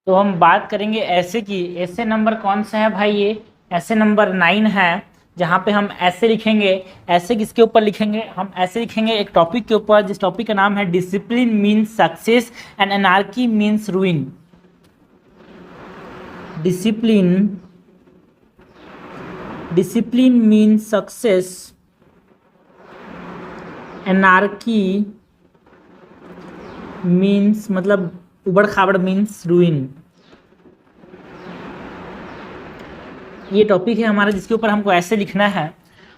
तो हम बात करेंगे ऐसे की। ऐसे नंबर कौन सा है भाई? ये ऐसे नंबर 9 है, जहाँ पे हम ऐसे लिखेंगे। ऐसे किसके ऊपर लिखेंगे? हम ऐसे लिखेंगे एक टॉपिक के ऊपर, जिस टॉपिक का नाम है discipline means success and anarchy means रूइन। Discipline discipline means success, anarchy means मतलब उबड़ खाबड़ मीन्स रूइन। ये टॉपिक है हमारा जिसके ऊपर हमको ऐसे लिखना है।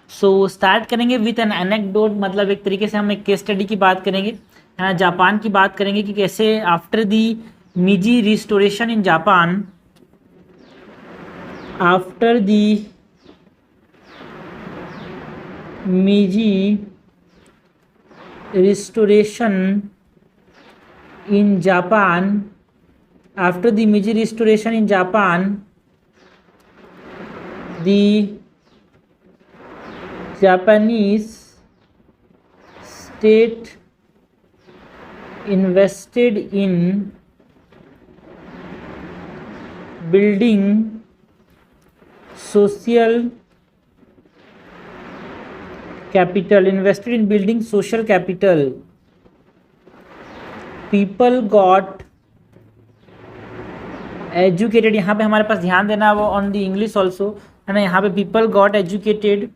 सो स्टार्ट करेंगे विथ एन एनेक्डोट, मतलब एक तरीके से हम एक केस स्टडी की बात करेंगे, है ना। जापान की बात करेंगे कि कैसे after the मीजी restoration in Japan, after the मीजी restoration in Japan, after the मीजी restoration in Japan, the Japanese state invested in building social capital, invested in building social capital. People got educated, यहाँ पे हमारे पास ध्यान देना वो on the English also, है ना। यहाँ पे people got educated,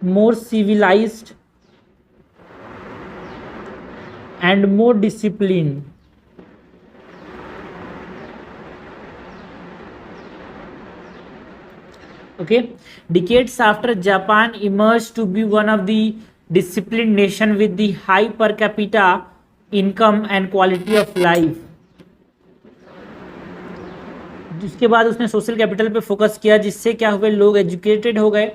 more civilised and more discipline. Okay, decades after Japan emerge to be one of the discipline nation with the high per capita income and quality of life. उसके बाद उसने social capital पे focus किया, जिससे क्या हुए, लोग educated हो गए,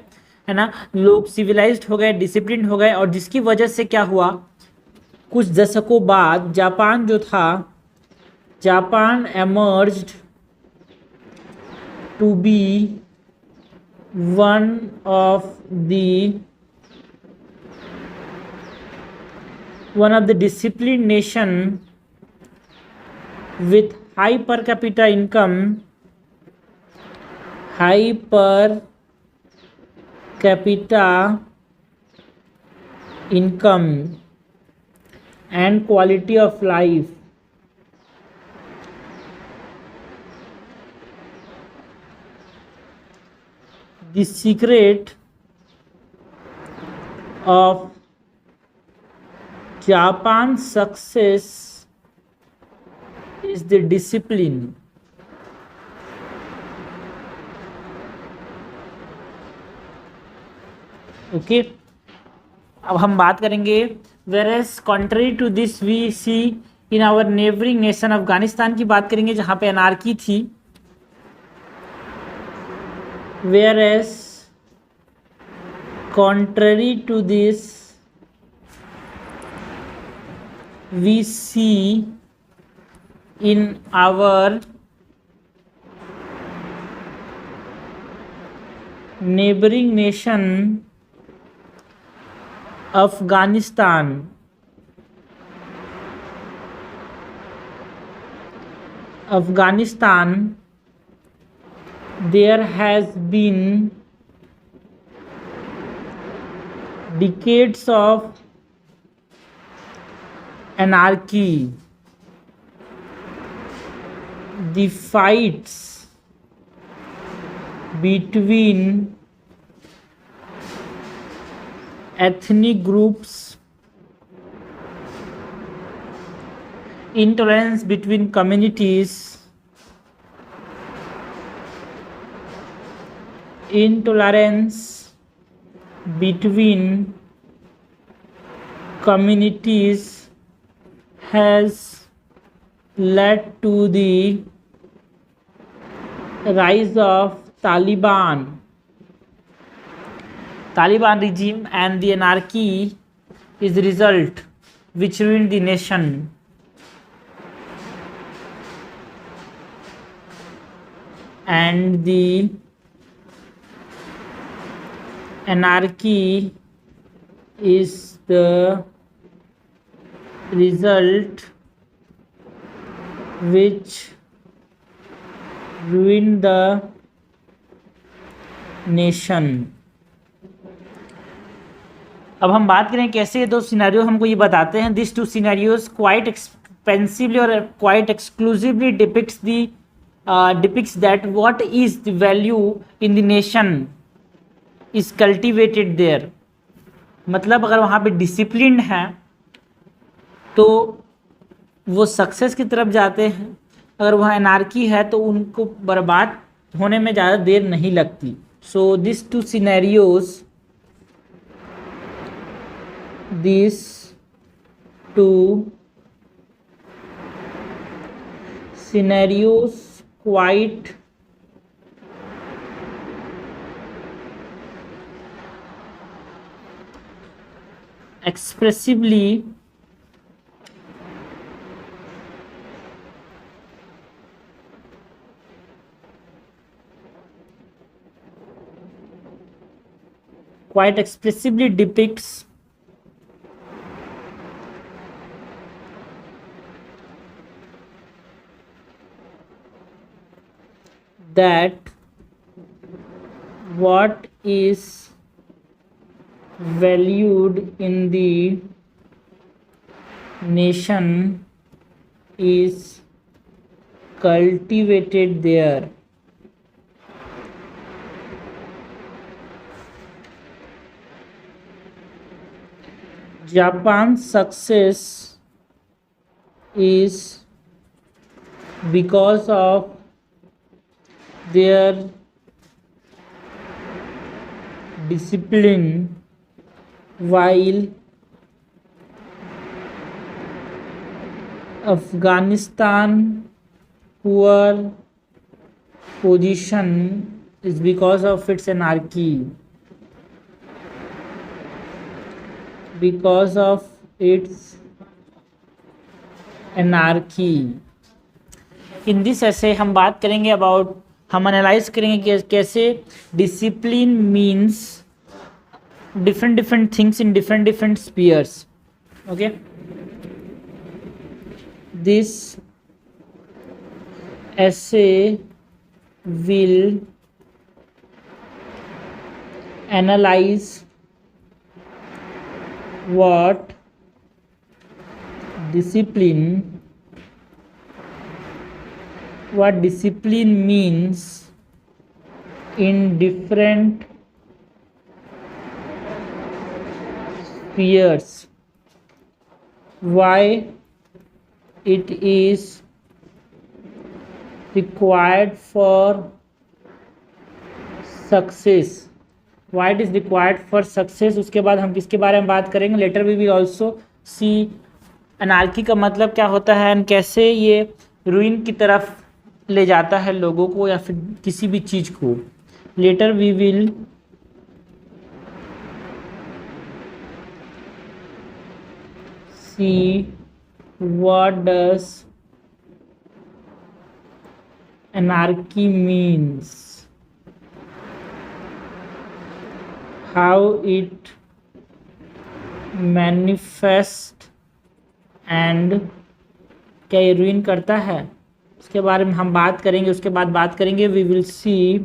है ना, लोग सिविलाइज्ड हो गए, डिसिप्लिन हो गए, और जिसकी वजह से क्या हुआ, कुछ दशकों बाद जापान जो था, Japan emerged to be one of the discipline nation with high per capita income, high per capita income and quality of life. The secret of Japan's success is the discipline. Okay, अब हम बात करेंगे whereas contrary to this we see in our neighboring nation Afghanistan की बात करेंगे, जहाँ पे anarchy थी। whereas contrary to this we see in our neighboring nation Afghanistan, there has been decades of anarchy. The fights between ethnic groups, intolerance between communities, has led to the rise of Taliban regime, and the anarchy is the result which ruined the nation. And the anarchy is the result which ruin the nation। अब हम बात करें कैसे ये दो scenario हमको ये बताते हैं। This two scenarios quite expensively और quite exclusively depicts that what is the value in the nation is cultivated there. मतलब अगर वहाँ पे डिसिप्लिन है तो वो सक्सेस की तरफ जाते हैं, अगर वहाँ एनार्की है तो उनको बर्बाद होने में ज़्यादा देर नहीं लगती। So this two scenarios these two scenarios quite expressively depicts that what is valued in the nation is cultivated there। Japan's success is because of their discipline, while Afghanistan poor position is because of its anarchy, because of its anarchy। In this ऐसे हम बात करेंगे about, हम analyse करेंगे कि कैसे discipline means different things in different spheres। okay, this essay will analyze what discipline means in different spheres, why it is required for success, उसके बाद हम किसके बारे में बात करेंगे। Later we will also see anarchy का मतलब क्या होता है एंड कैसे ये रूइन की तरफ ले जाता है लोगों को या फिर किसी भी चीज़ को। Later we will see what does anarchy means, how it manifests and क्या ये ruin करता है, उसके बारे में हम बात करेंगे। उसके बाद बात करेंगे we will see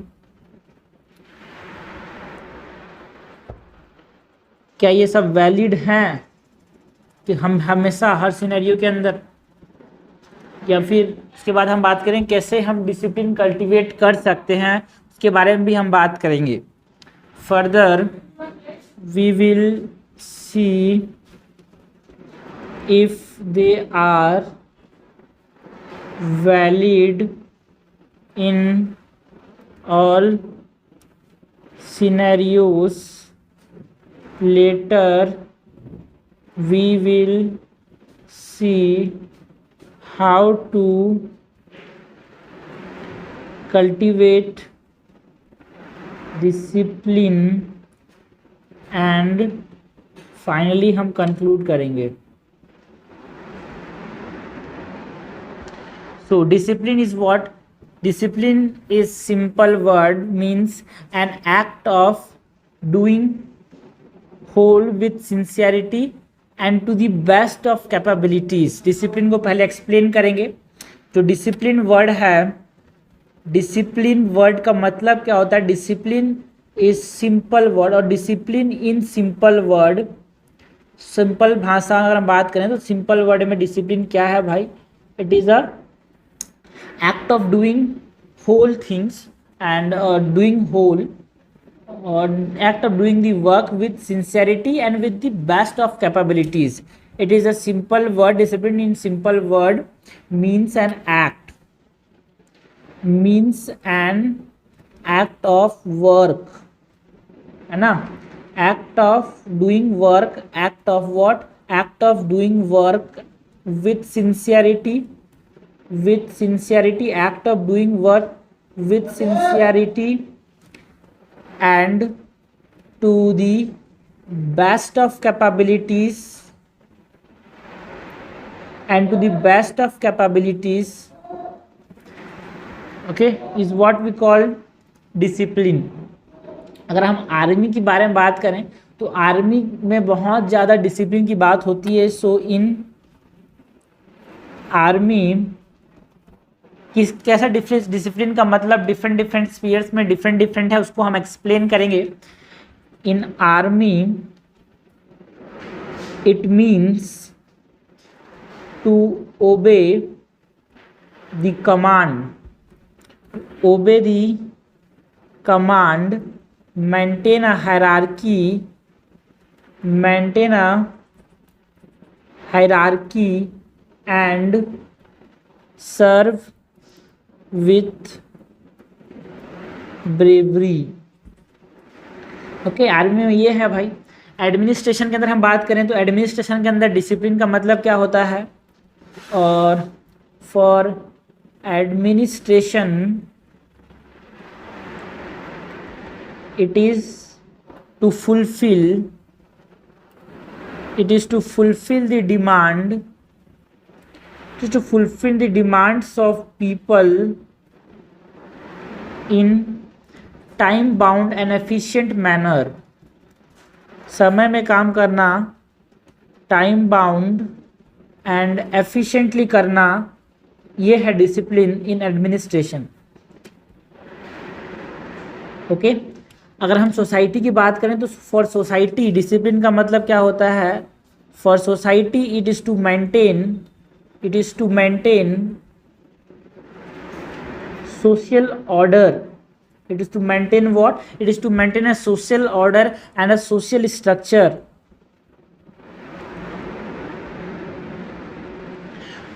क्या ये सब वैलिड हैं कि हम हमेशा हर सिनेरियो के अंदर, या फिर उसके बाद हम बात करें कैसे हम डिसिप्लिन कल्टीवेट कर सकते हैं, उसके बारे में भी हम बात करेंगे। Further we will see if they are valid in all scenarios. Later we will see how to cultivate discipline and finally हम conclude करेंगे। So discipline is what? Discipline is simple word, means an act of doing whole with sincerity and to the best of capabilities. Discipline को पहले explain करेंगे। जो discipline word है discipline word का मतलब क्या होता है? डिसिप्लिन इज सिंपल वर्ड, और discipline in simple word, simple भाषा अगर हम बात करें तो सिंपल वर्ड में डिसिप्लिन क्या है भाई? It is a act of doing whole things and doing whole or act of doing the work with sincerity and with the best of capabilities. It is a simple word. Discipline in simple word means an act, means an act of work, है ना? act of doing work, act of what? act of doing work with sincerity, with sincerity, act of doing work with sincerity and to the best of capabilities, and to the best of capabilities, okay, is what we call discipline. अगर हम army के बारे में बात करें तो army में बहुत ज़्यादा डिसिप्लिन की बात होती है. सो इन आर्मी किस कैसा डिफरेंस, डिसिप्लिन का मतलब डिफरेंट डिफरेंट स्पीयर्स में डिफरेंट डिफरेंट है, उसको हम एक्सप्लेन करेंगे. In army it means to obey the command, obey the command, maintain a hierarchy, maintain a hierarchy and serve with bravery. Okay, army में ये है भाई. एडमिनिस्ट्रेशन के अंदर हम बात करें तो एडमिनिस्ट्रेशन के अंदर डिसिप्लिन का मतलब क्या होता है? और for administration it is to fulfill the demand, it is to fulfill the demands of people in time bound and efficient manner. समय में काम करना, टाइम बाउंड एंड एफिशिएंटली करना, ये है डिसिप्लिन इन एडमिनिस्ट्रेशन. ओके, अगर हम सोसाइटी की बात करें तो फॉर सोसाइटी डिसिप्लिन का मतलब क्या होता है? For society it is to maintain social order. It is to maintain what? It is to maintain a social order and a social structure.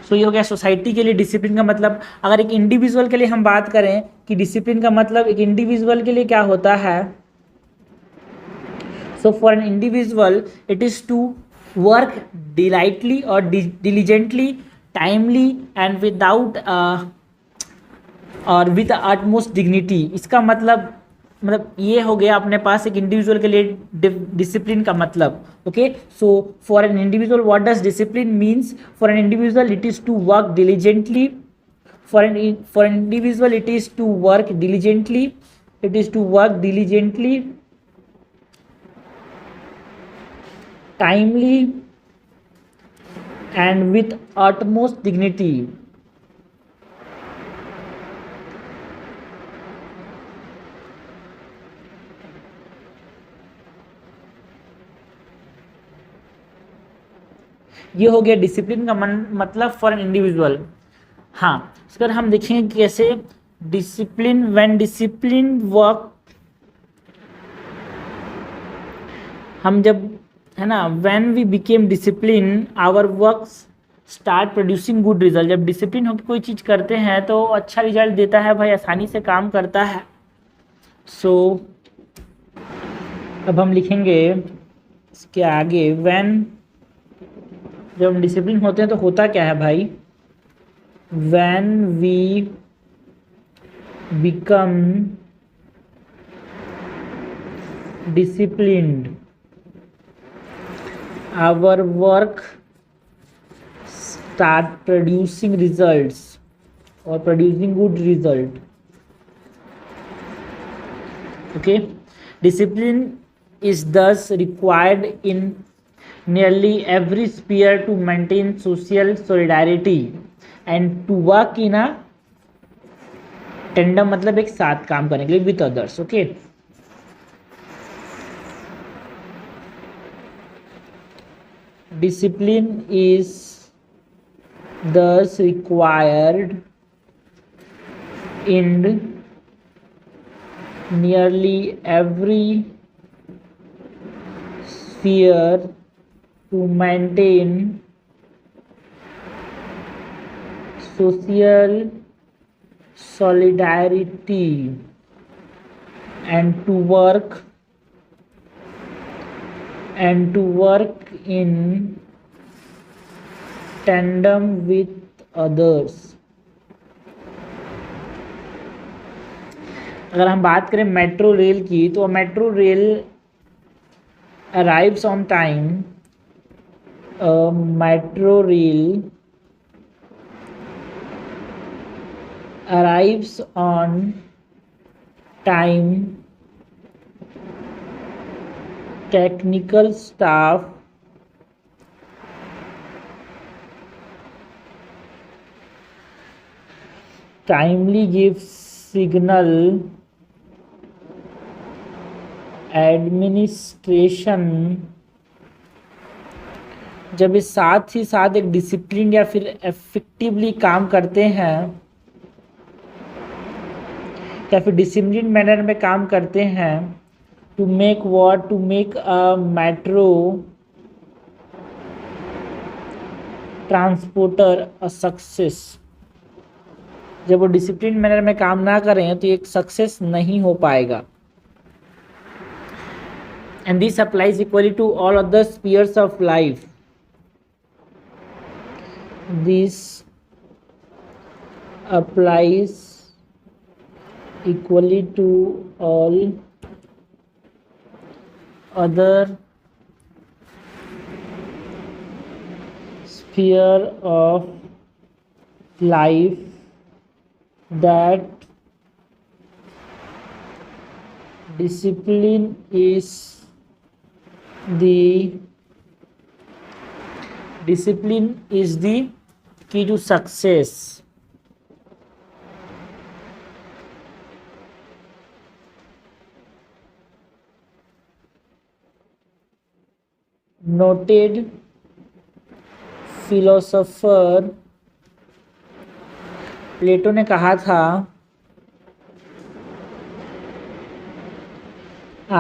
सो ये हो गया सोसाइटी के लिए डिसिप्लिन का मतलब. अगर एक इंडिविजुअल के लिए हम बात करें कि डिसिप्लिन का मतलब एक इंडिविजुअल के लिए क्या होता है? So for an individual it is to work delightly और डिलीजेंटली, टाइमली एंड विदाउट और विद अटमोस्ट डिग्निटी. इसका मतलब ये हो गया अपने पास एक इंडिविजुअल के लिए डिसिप्लिन का मतलब. Okay, so for an individual what does discipline means? For an individual it is to work diligently, for an individual it is to work diligently, it is to work diligently, timely and with utmost dignity. ये हो गया discipline का मतलब for an individual. हाँ, अगर हम देखेंगे कैसे डिसिप्लिन, व्हेन डिसिप्लिन वर्क, हम जब है ना, when we became discipline our work start producing good result. जब डिसिप्लिन होकर कोई चीज़ करते हैं तो अच्छा रिजल्ट देता है भाई, आसानी से काम करता है. सो अब हम लिखेंगे इसके आगे, व्हेन जब हम डिसिप्लिन होते हैं तो होता क्या है भाई? When we become disciplined our work start producing results और producing good result. Okay, discipline is thus required in nearly every sphere to maintain social solidarity and to work in a tandem मतलब एक साथ काम करने के लिए, with others. Okay, discipline is thus required in nearly every sphere to maintain social solidarity and to work in tandem with others। अगर हम बात करें मेट्रो रेल की, तो metro rail arrives on time. Metro rail arrives on time, technical staff timely gives signal, administration जब ये साथ ही साथ एक डिसिप्लिन या फिर इफेक्टिवली काम करते हैं या फिर डिसिप्लिन मैनर में काम करते हैं, to make a metro transporter a success. जब वो डिसिप्लिन मैनर में काम ना करें तो एक सक्सेस नहीं हो पाएगा। And this applies equally to all other spheres of life. This applies equally to all other sphere of life that discipline is the key to success। Noted philosopher Plato ने कहा था,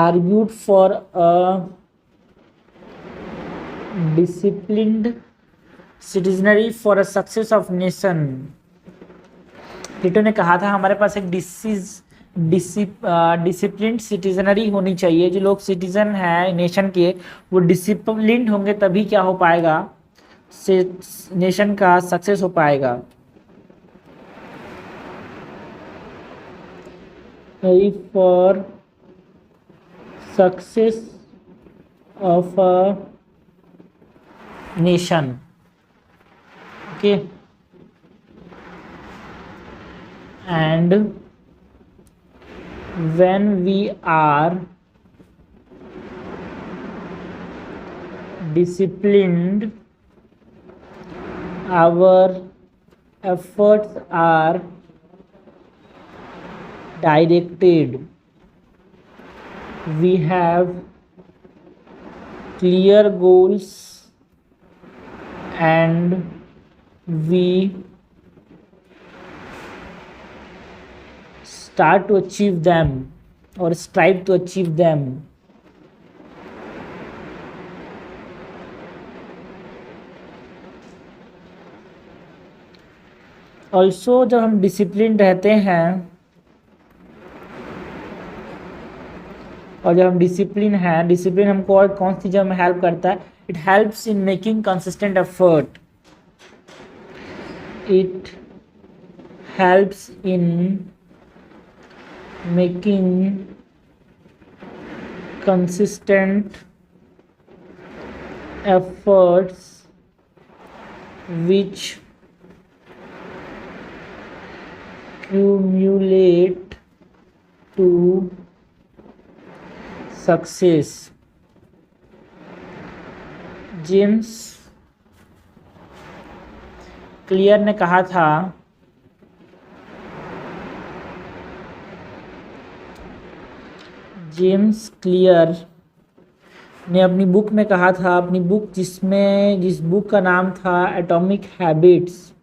argued for a disciplined citizenry for a success of nation. Plato ने कहा था हमारे पास एक disciplined citizenry होनी चाहिए। जो लोग सिटीजन हैं नेशन के, वो डिसिप्लिन्ड होंगे तभी क्या हो पाएगा, नेशन का सक्सेस हो पाएगा। For success of a nation. Okay, and when we are disciplined, our efforts are directed, we have clear goals and we start to achieve them or strive to achieve them। also जब हम discipline रहते हैं और जब हम discipline हमको और कौन सी चीज़ में हेल्प करता है, it helps in making consistent effort, it helps in making consistent efforts which accumulate to success। James clear ने कहा था, जेम्स क्लियर ने अपनी बुक में कहा था, अपनी बुक जिस बुक का नाम था एटॉमिक हैबिट्स,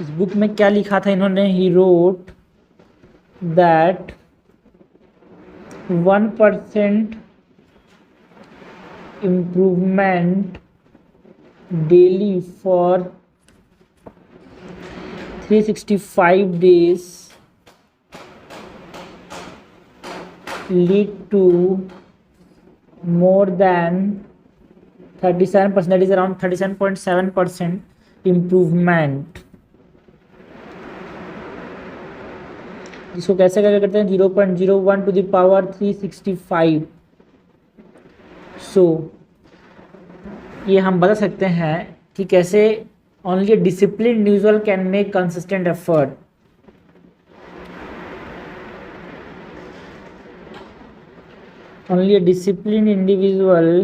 इस बुक में क्या लिखा था इन्होंने? He wrote that 1% improvement daily for 365 days lead to more than 37%, that is around 37.7% improvement. इसको कैसे क्या करते हैं? 0.01 to the power 365. सो ये हम बता सकते हैं कि कैसे only discipline individual can make consistent effort. Only a disciplined individual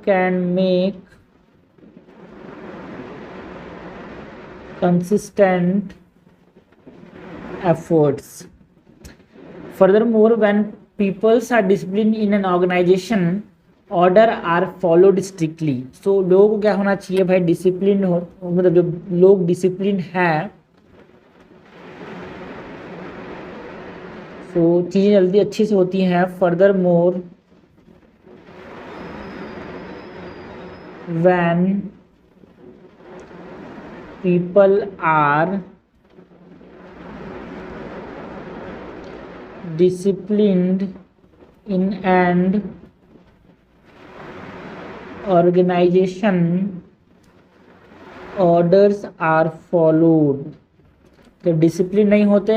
can make consistent efforts. Furthermore, when people are disciplined in an organization, order are followed strictly. So लोगों को क्या होना चाहिए भाई? डिसिप्लिन हो, मतलब जो लोग डिसिप्लिन है तो चीज़ें जल्दी अच्छी से होती हैं. Further more when people are disciplined in an organization, orders are followed. जब डिसिप्लिन नहीं होते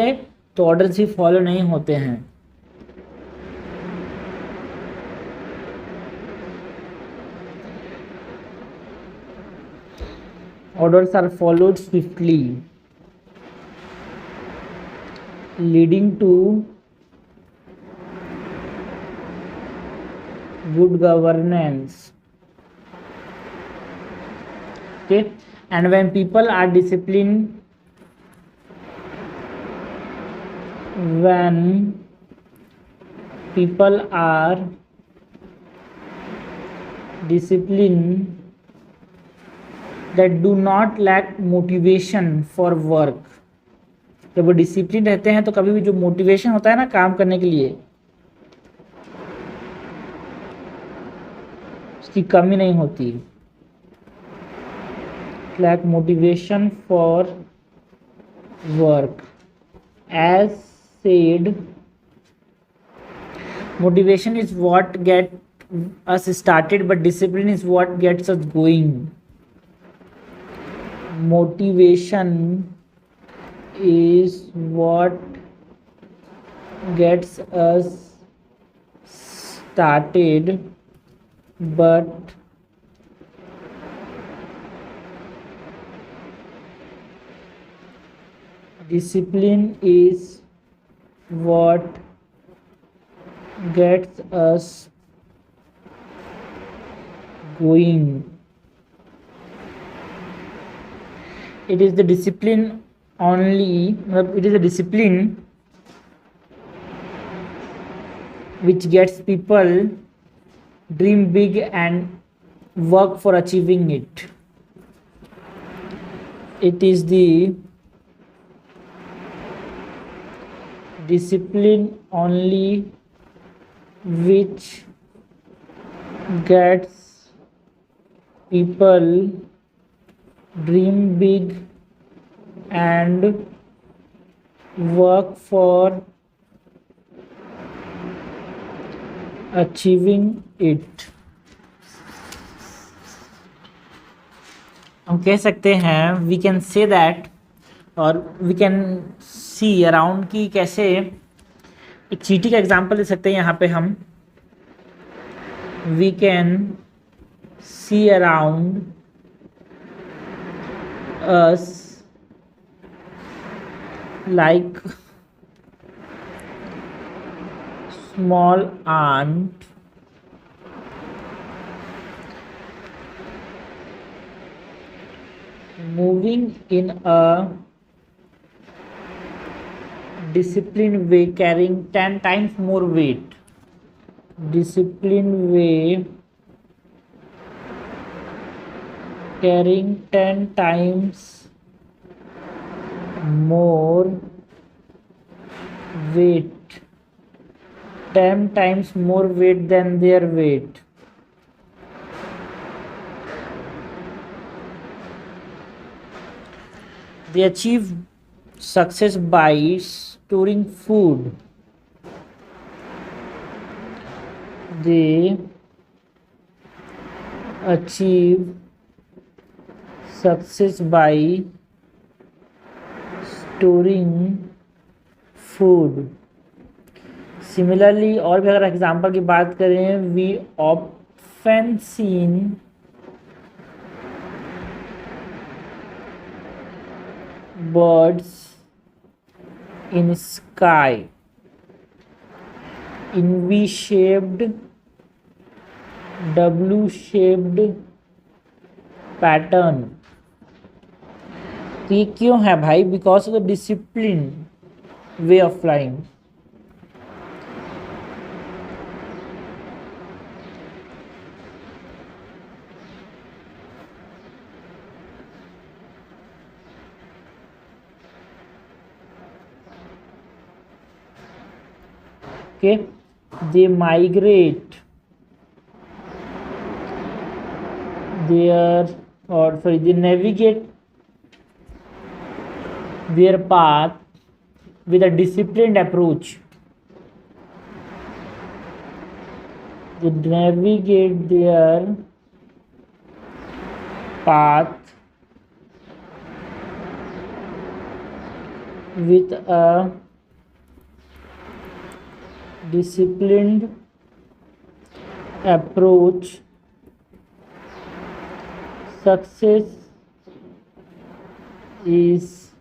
तो ऑर्डर्स ही फॉलो नहीं होते हैं. Orders are followed swiftly, leading to good governance. Okay, and when people are disciplined, when people are disciplined that do not lack motivation for work. जब वो discipline रहते हैं तो कभी भी जो मोटिवेशन होता है ना काम करने के लिए, उसकी कमी नहीं होती. lack motivation for work. As said, motivation is what gets us started, but discipline is what gets us going. Motivation is what gets us started, but discipline is what gets us going. It is the discipline which gets people dream big and work for achieving it. It is the discipline only which gets people dream big and work for achieving it. हम कह सकते हैं we can say that, और we can see around कि कैसे एक चींटी का एग्जाम्पल दे सकते हैं यहाँ पे हम. We can see around us like small ant moving in a disciplined way, carrying 10 times more weight. Disciplined way, carrying 10 times more weight, 10 times more weight than their weight. They achieve success by storing food. They achieve success by storing food. Similarly और भी अगर example की बात करें, we often seen birds in sky in V-shaped, W-shaped pattern. तो ये क्यों है भाई? Because of the discipline way of flying. Okay, they migrate they navigate their path with a disciplined approach. They navigate their path with a disciplined approach. Success is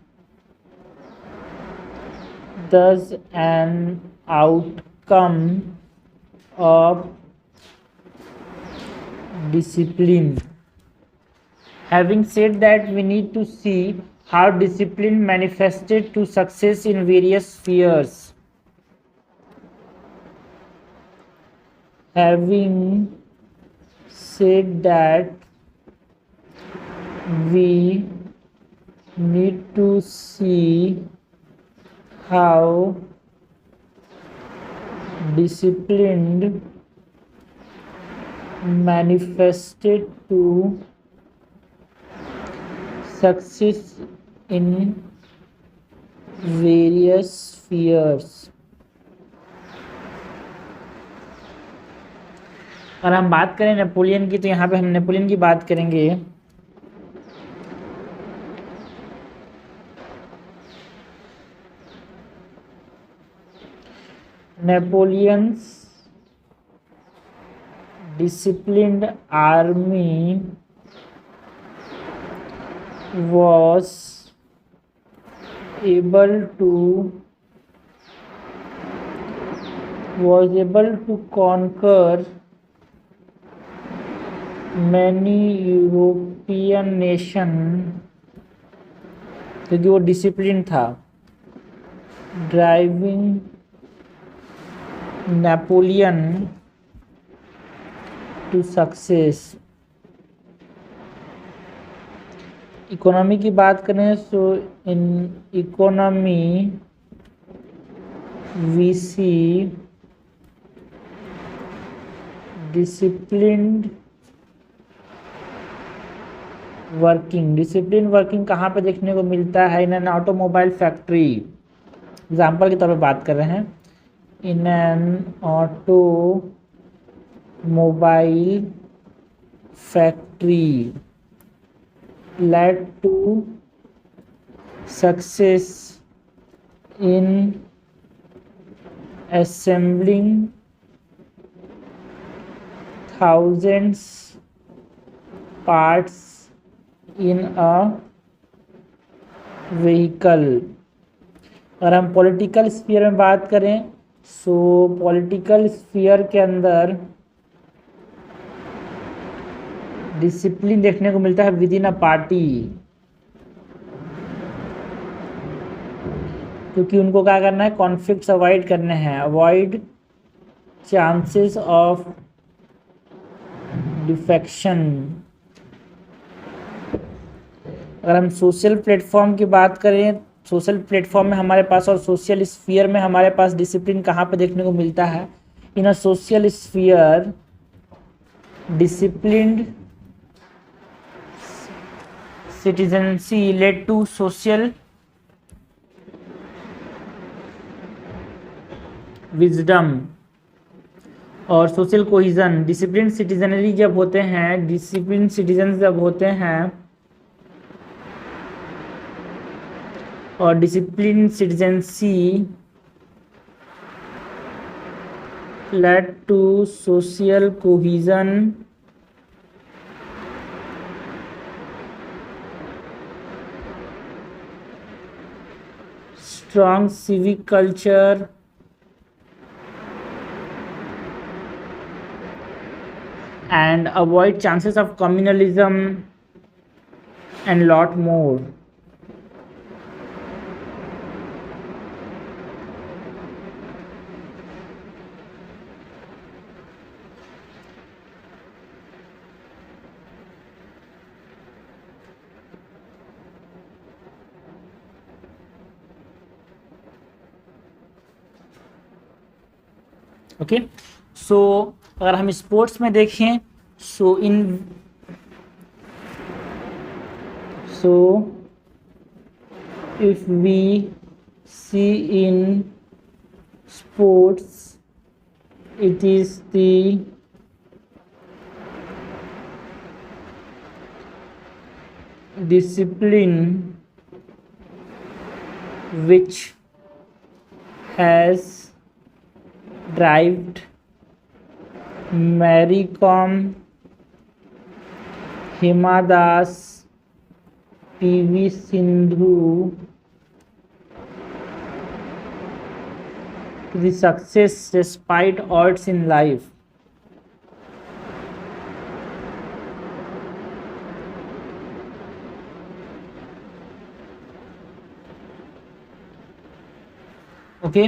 thus an outcome of discipline. Having said that, we need to see how discipline manifested to success in various spheres. Having said that, we need to see how disciplined manifested to success in various spheres. अगर हम बात करें Napoleon की, तो यहाँ पे हम Napoleon की बात करेंगे. Napoleon's disciplined army was able to conquer many European nation, क्योंकि वो डिसिप्लिन था. Driving Napoleon to success. Economy की बात करें, so in economy we see disciplined working. Discipline working कहाँ पे देखने को मिलता है? In an automobile factory. Example के तौर पे बात कर रहे हैं. In an automobile factory led to success in assembling thousands parts in a vehicle. अगर हम पॉलिटिकल स्फीयर में बात करें, सो पॉलिटिकल स्फीयर के अंदर डिसिप्लिन देखने को मिलता है विद इन अ पार्टी. क्योंकि उनको क्या करना है, कॉन्फ्लिक्ट्स अवॉइड करने हैं, अवॉइड चांसेस ऑफ डिफेक्शन। अगर हम सोशल प्लेटफॉर्म की बात करें, सोशल प्लेटफॉर्म में हमारे पास और सोशल स्फीयर में हमारे पास डिसिप्लिन कहाँ पर देखने को मिलता है? In a social sphere disciplined citizency led to social wisdom और सोशल कोहिजन। डिसिप्लिन सिटीजनरी जब होते हैं, डिसिप्लिन सिटीजन जब होते हैं और discipline citizenry led to social cohesion strong civic culture and avoid chances of communalism and lot more. Okay, so अगर हम स्पोर्ट्स में देखें, so if we see in sports, it is the discipline which has driven Mary Kom, Hima Das, PV Sindhu to the success despite odds in life. Okay,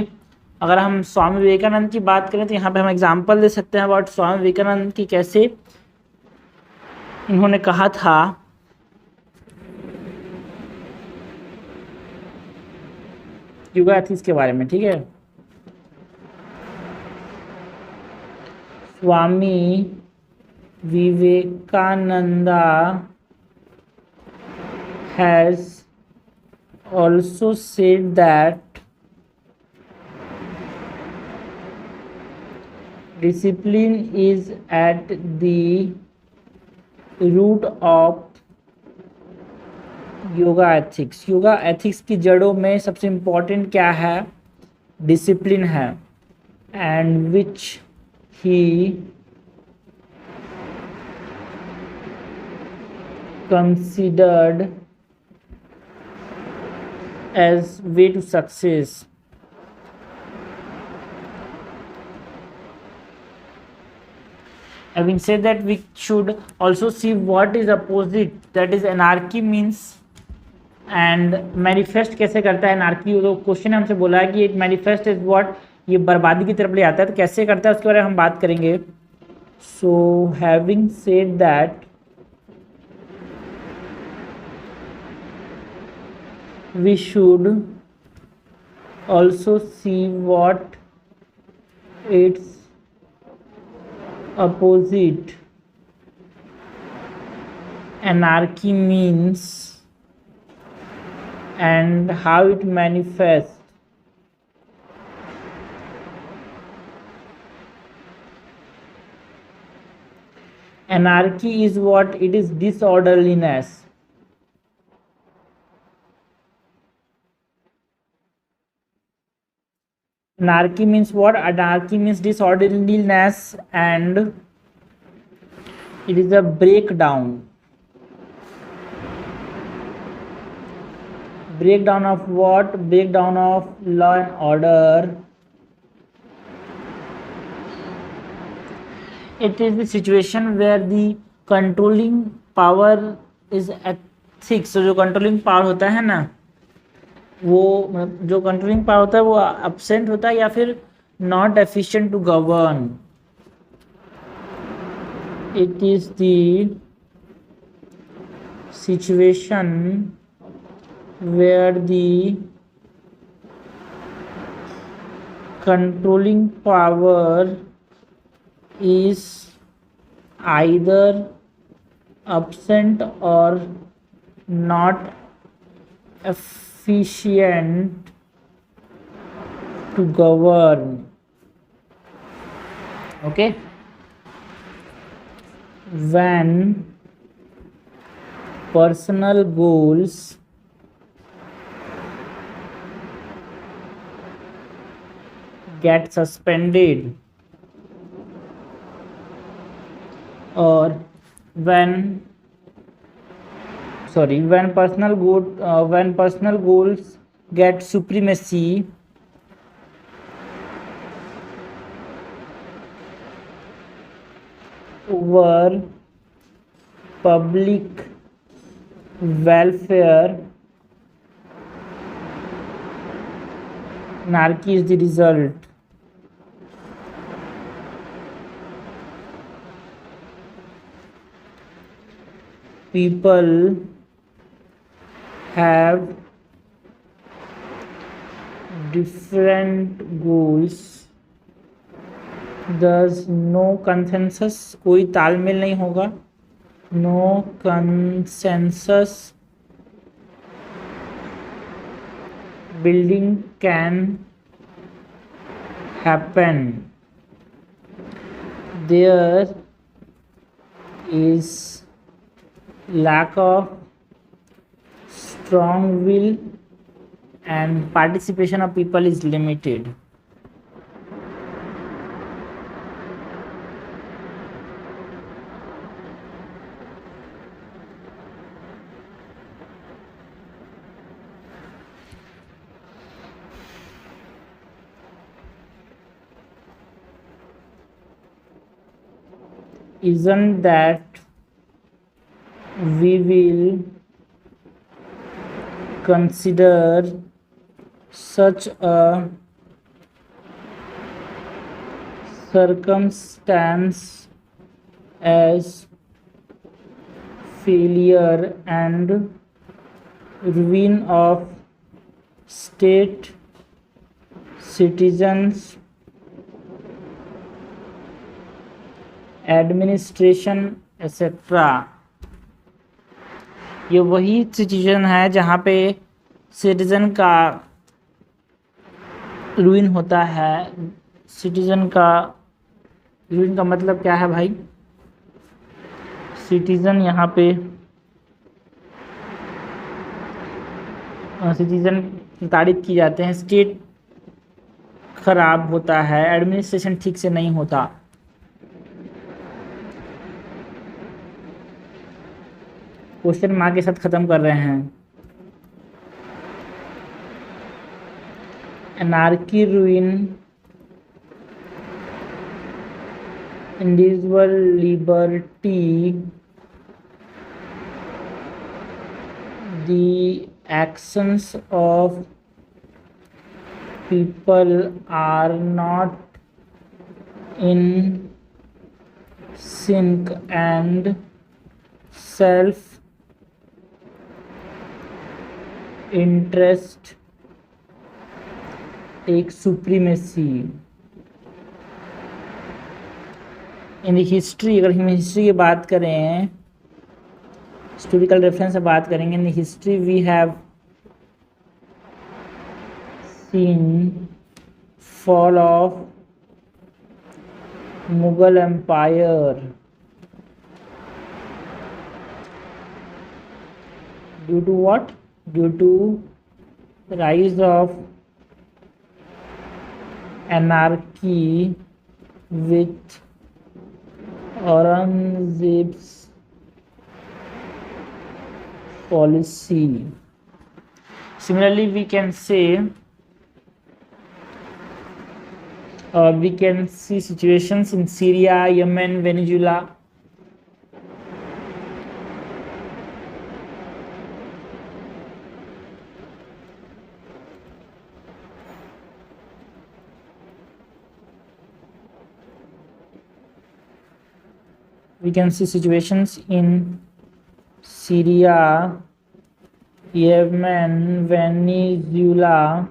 अगर हम स्वामी विवेकानंद की बात करें तो यहाँ पे हम एग्जाम्पल दे सकते हैं अबाउट स्वामी विवेकानंद की, कैसे इन्होंने कहा था योगा एथिक्स के बारे में। ठीक है, स्वामी Vivekananda has also said that discipline is at the root of yoga ethics. Yoga ethics की जड़ों में सबसे इम्पोर्टेंट क्या है? डिसिप्लिन है, and which he considered as way to success. Having said that, we should also see what is opposite, that is anarchy means, and manifest कैसे करता है anarchy। तो क्वेश्चन हमसे बोला है कि manifest is what, ये बर्बादी की तरफ ले आता है, तो कैसे करता है उसके बारे में हम बात करेंगे। So having said that, we should also see what its opposite anarchy means and how it manifests. Anarchy is what? It is disorderliness. Anarchy means what? Anarchy means disorderliness, and it is a breakdown. Breakdown of what? Breakdown of law and order. It is the situation where the controlling power is ethics। तो जो controlling power होता है ना, वो मतलब जो controlling power होता है वो एब्सेंट होता है या फिर not efficient to govern. It is the situation where the controlling power is either absent or not efficient to govern. Okay, when personal goals get suspended, or when when personal goals get supremacy over public welfare, anarchy is the result. People have different goals, thus no consensus, कोई तालमेल नहीं होगा, no consensus building can happen. There is lack of strong will and participation of people is limited. Isn't that we will consider such a circumstance as failure and ruin of state, citizens, administration etcetera. ये वही situation है जहाँ पे citizen का रूइन होता है. Citizen का रूइन का मतलब क्या है भाई? सिटीजन यहाँ पे सिटीजन ताड़ित की जाते हैं, स्टेट खराब होता है, एडमिनिस्ट्रेशन ठीक से नहीं होता. क्वेश्चन मार्क के साथ खत्म कर रहे हैं. Anarchy रूइन individual liberty, the actions of people are not in sync and self interest take supremacy. In history, अगर हम हिस्ट्री की बात करें, हिस्टोरिकल रेफरेंस से बात करेंगे, in history we have seen fall of Mughal empire due to what? Due to rise of anarchy with Aurangzeb's policy. Similarly, we can say we can see situations in Syria, Yemen, Venezuela. we can see situations in Syria, Yemen, Venezuela,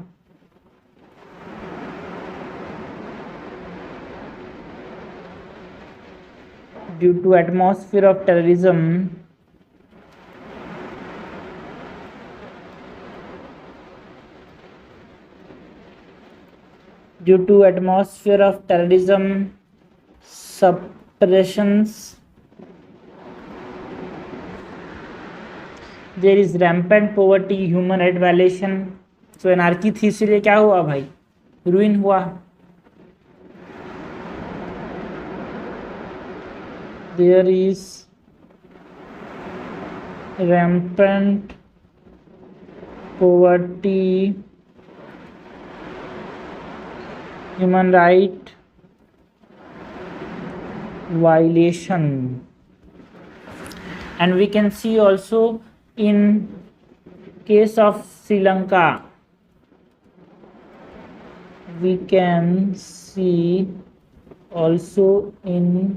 due to atmosphere of terrorism, suppressions, there is rampant poverty, human right violation. So anarchy थी, इसलिए क्या हुआ भाई, ruin हुआ. There is rampant poverty, human right violation. And we can see also in case of Sri Lanka, we can see also in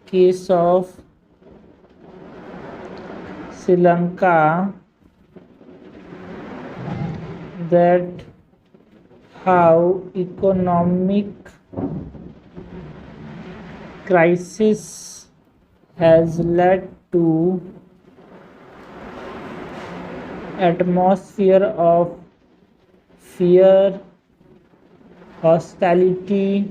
case of Sri Lanka that how economic crisis has led to atmosphere of fear, hostility,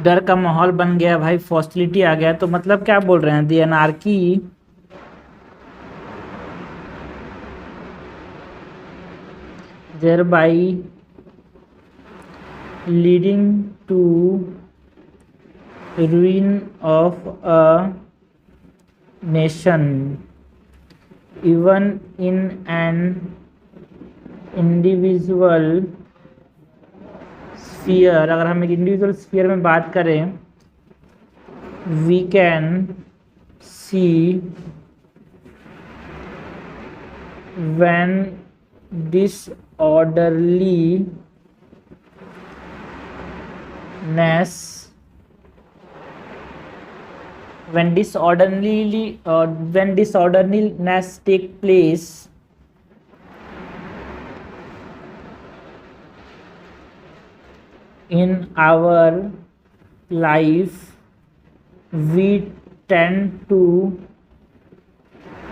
डर का माहौल बन गया भाई, hostility आ गया. तो मतलब क्या बोल रहे हैं, दी anarchy thereby leading to ruin of a nation, even in an individual sphere. अगर हम एक इंडिविजुअल स्फीयर में बात करें, we can see when disorderliness take place in our life, we tend to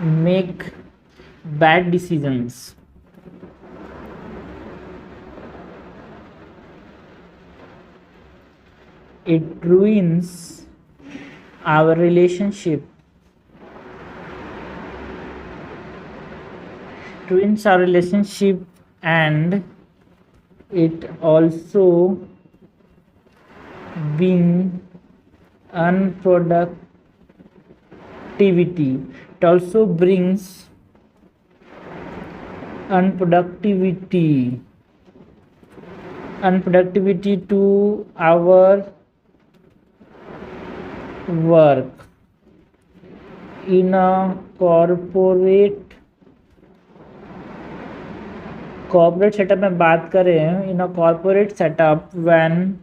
make bad decisions. It ruins our relationship. And it also brings unproductivity. It also brings unproductivity to our work. In a corporate setup में बात करें, in a corporate setup, when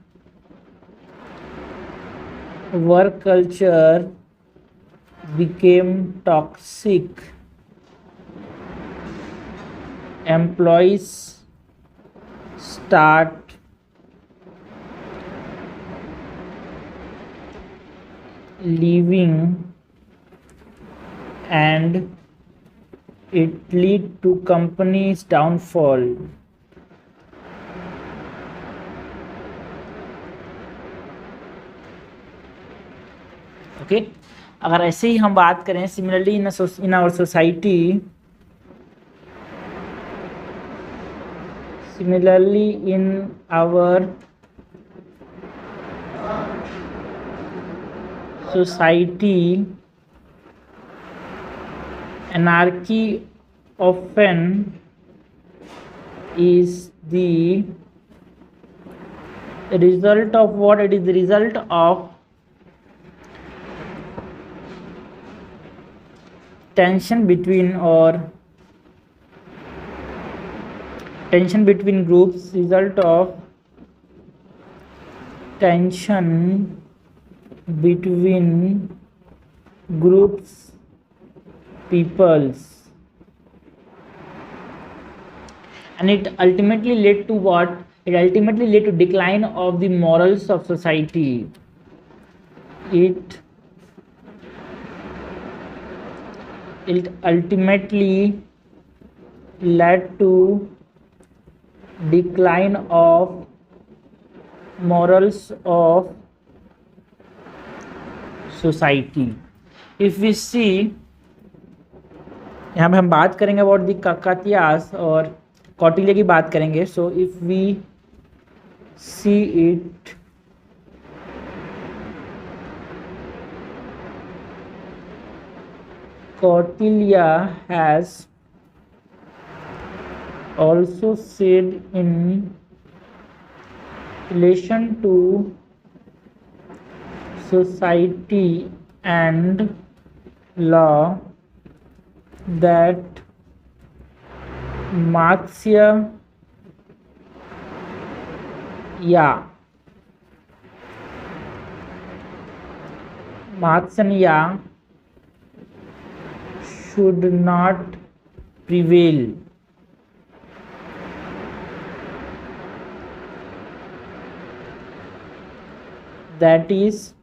work culture became toxic, employees start leaving and it lead to company's downfall. Okay, अगर ऐसे ही हम बात करें, similarly in our society, anarchy often is the result of what? It is the result of tension between groups, result of tension between groups, peoples, and it ultimately led to what? It ultimately led to decline of the morals of society. It ultimately led to decline of morals of society. If we see, यहाँ पे हम बात करेंगे about the Kakatiyas और कौटिल्य की बात करेंगे. So if we see it, Kautilya has also said in relation to society and law that Matsya should not prevail. That is,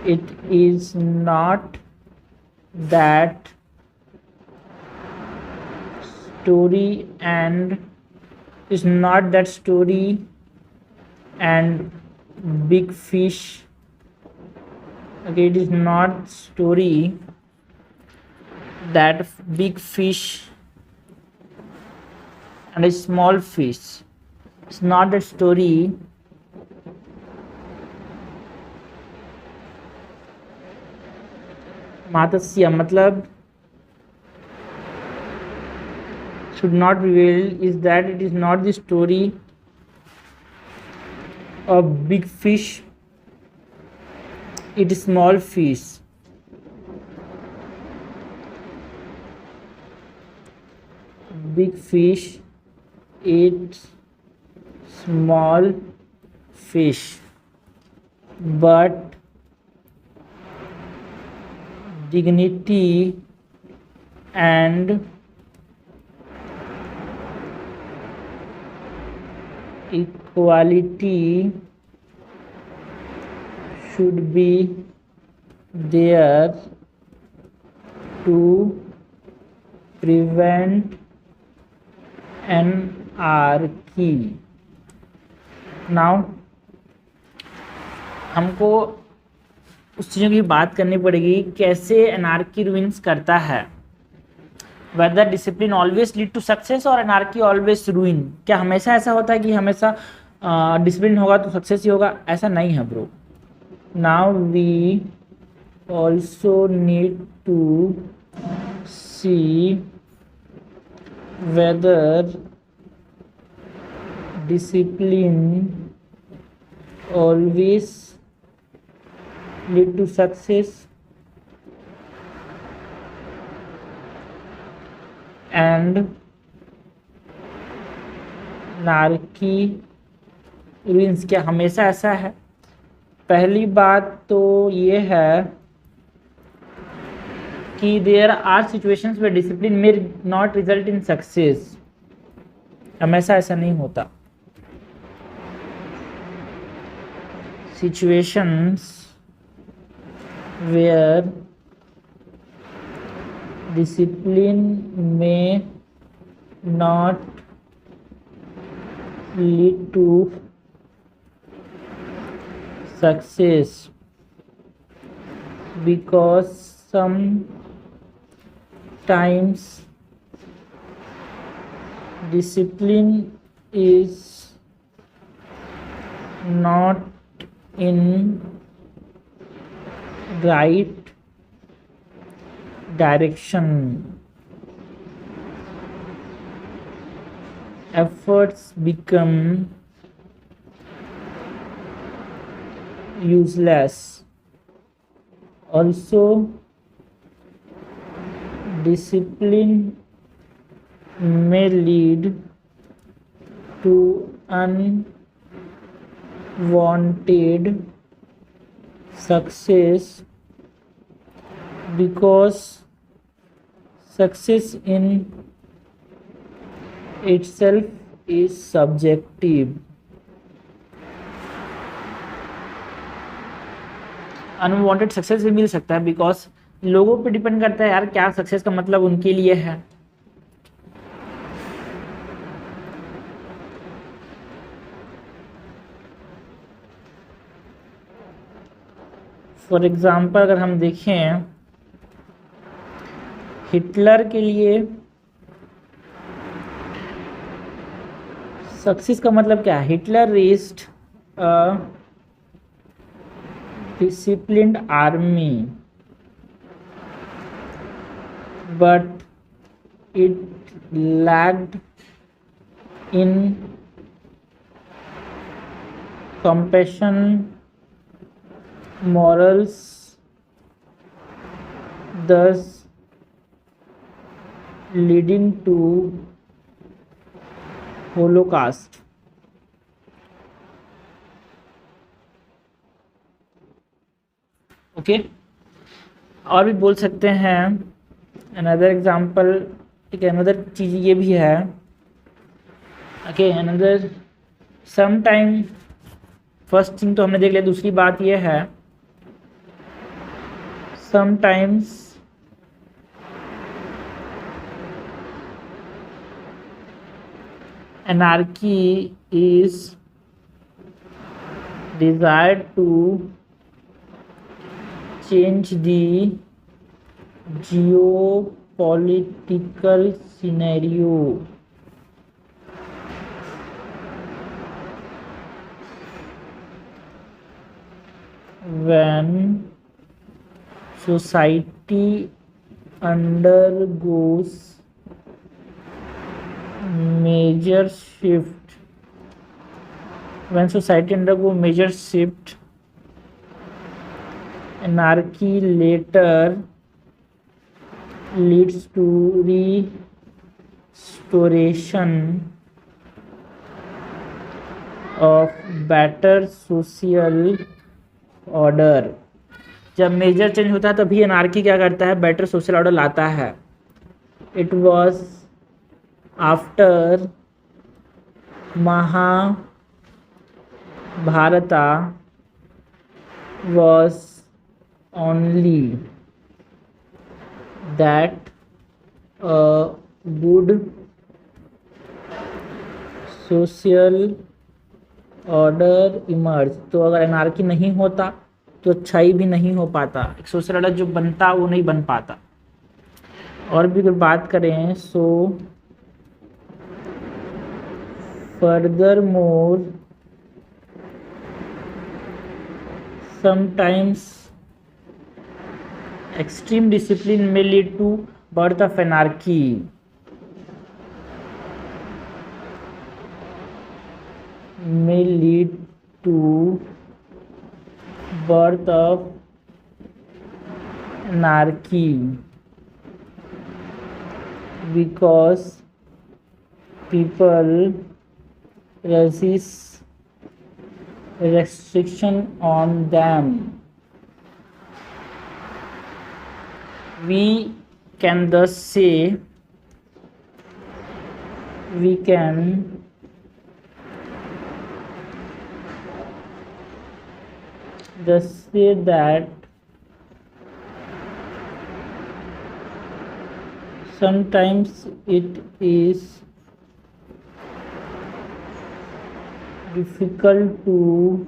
it is not that story and big fish. Okay, it is not story that big fish and a small fish. It's not a story मातस्य मतलब should not prevail is that it is not the story of big fish, it is small fish. Big fish eats small fish, but dignity and equality should be there to prevent anarchy. Now हमको उस चीज़ों की बात करनी पड़ेगी कैसे anarchy ruins करता है. Whether discipline always lead to success और एनार्की ऑलवेज रूइन. क्या हमेशा ऐसा होता है कि हमेशा डिसिप्लिन होगा तो सक्सेस ही होगा? ऐसा नहीं है bro. Now we also need to see whether discipline always lead to success and anarchy ruins. क्या हमेशा ऐसा है? पहली बात तो ये है कि there are situations where discipline may not result in success. हमेशा ऐसा नहीं होता. Situations where discipline may not lead to success because sometimes discipline is not in right direction. Efforts become useless. Also, discipline may lead to unwanted success because success in itself is subjective. Unwanted success भी मिल सकता है because लोगों पे depend करता है यार क्या success का मतलब उनके लिए है. फॉर एग्जाम्पल अगर हम देखें हिटलर के लिए सक्सेस का मतलब क्या है. Hitler raised disciplined army but it lacked in compassion, morals, thus leading to Holocaust. Okay और भी बोल सकते हैं. अनदर एग्जाम्पल ठीक है. अनदर चीज़ ये भी है. Okay another some time first thing तो हमने देख लिया. दूसरी बात ये है sometimes anarchy is desired to change the geopolitical scenario. When society undergoes major shift, anarchy later leads to restoration of better social order. जब मेजर चेंज होता है तभी एनार्की क्या करता है, बेटर सोशल ऑर्डर लाता है. It was after Mahabharata was only that a good social order emerged. तो अगर एनार्की नहीं होता तो अच्छाई भी नहीं हो पाता. एक सोशल ऑर्डर जो बनता वो नहीं बन पाता. और भी अगर बात करें सो furthermore sometimes extreme discipline may lead to birth of anarchy. May lead to birth of anarchy because people resist restriction on them. We can thus say that sometimes it is difficult to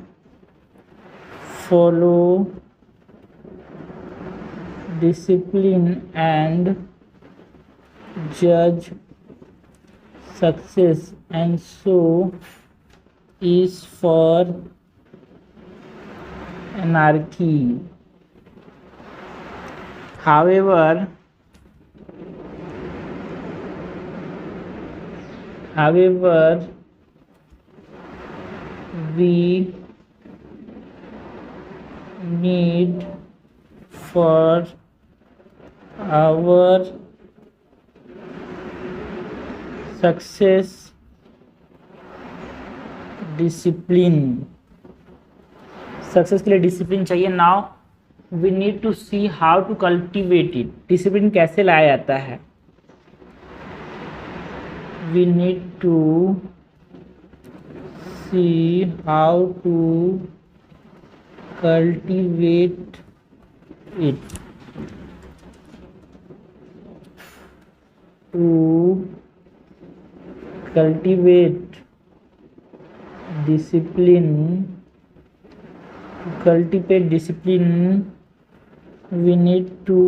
follow discipline and judge success, and so is for anarchy. However, we need for our success discipline, success के लिए discipline चाहिए। Now we need to see how to cultivate it. Discipline कैसे लाया जाता है? We need to see how to cultivate it. To cultivate discipline, to cultivate discipline we need to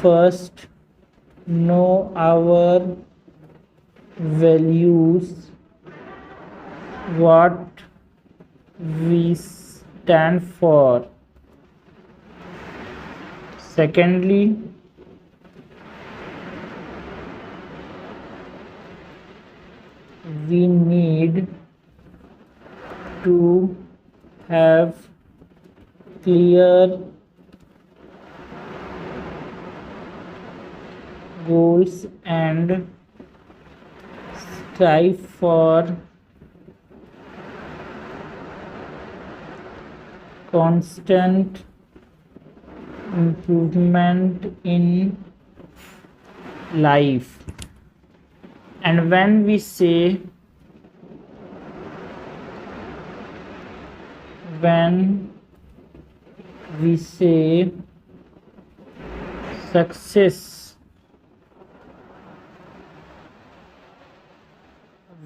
first know our values, what we stand for. Secondly, we need to have clear goals and strive for constant improvement in life. And when we say success,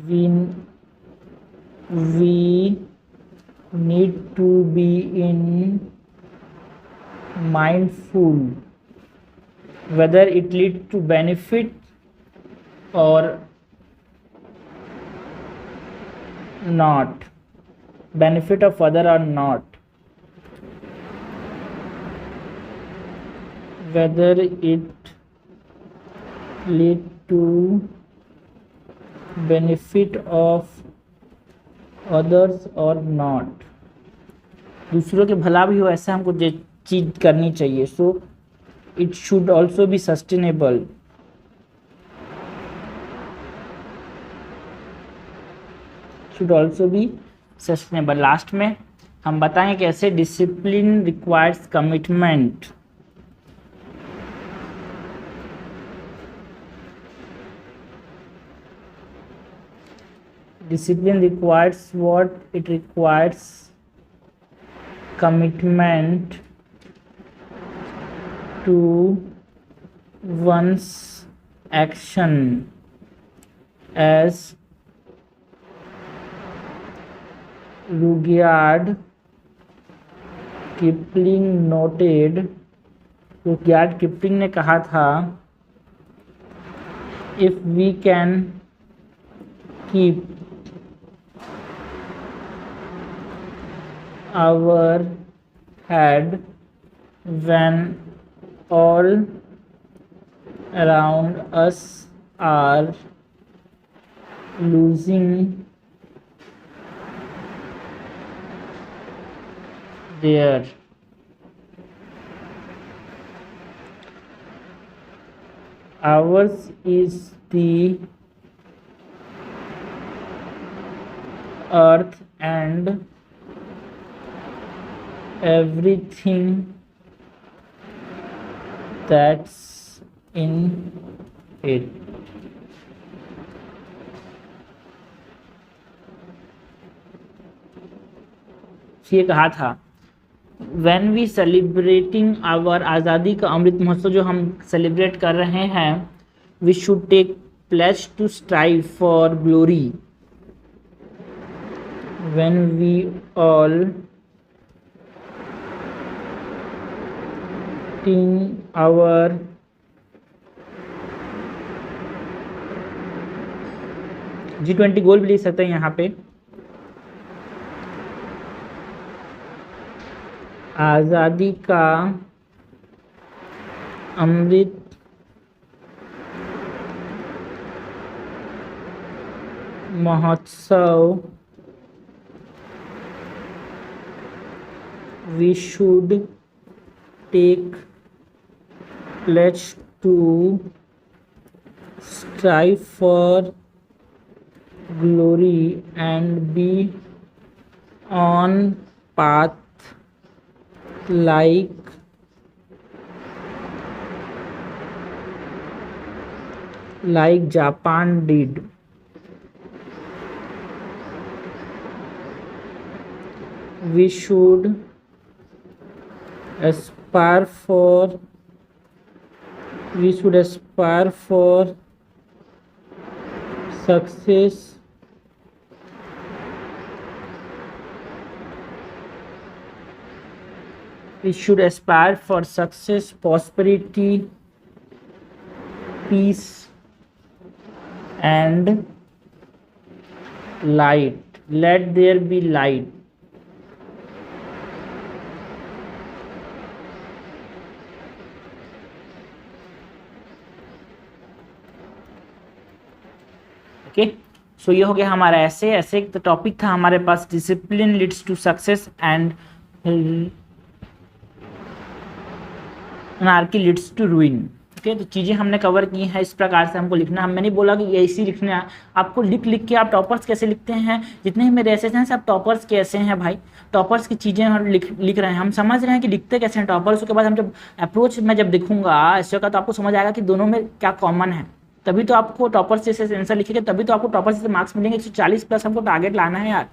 we need to be in mindful whether it leads to benefit or not, benefit of other or not, whether it lead to benefit of others or not। दूसरों के भला भी हो ऐसा हमको चीज करनी चाहिए। So it should also be sustainable. Should also be sustainable. Last में हम बताएंगे कैसे discipline requires commitment. Discipline requires what? It requires commitment to one's action, as Rudyard Kipling noted। Rudyard Kipling ने कहा था, if we can keep our head when all around us are losing their ours is the earth and everything that's in it। ये कहा था when we celebrating our आज़ादी का अमृत महोत्सव जो हम सेलिब्रेट कर रहे हैं, we should take pledge to strive for glory when we all our G20 गोल भी लिख सकते हैं यहाँ पे। आज़ादी का Amrit Mahotsav, we should take pledge to strive for glory and be on path like Japan did. We should aspire for success prosperity, peace and light. Let there be light. Okay, so ये हो गया हमारा ऐसे तो टॉपिक था हमारे पास discipline leads to success and anarchy leads to ruin. Okay, तो चीज़ें हमने कवर की हैं, इस प्रकार से हमको लिखना। मैंने नहीं बोला कि ये ऐसी लिखना है, आपको लिख के आप टॉपर्स कैसे लिखते हैं, जितने भी मेरे ऐसे हैं सब टॉपर्स कैसे हैं भाई, टॉपर्स की चीज़ें हम लिख रहे हैं, हम समझ रहे हैं कि लिखते कैसे हैं टॉपर्स। उसके बाद हम जब अप्रोच में जब दिखूंगा ऐसे का, तो आपको समझ आएगा कि दोनों में क्या कॉमन है, तभी तो आपको टॉपर से आंसर लिखेंगे, तभी तो आपको टॉपर से मार्क्स मिलेंगे। 140 प्लस हमको टारगेट लाना है यार।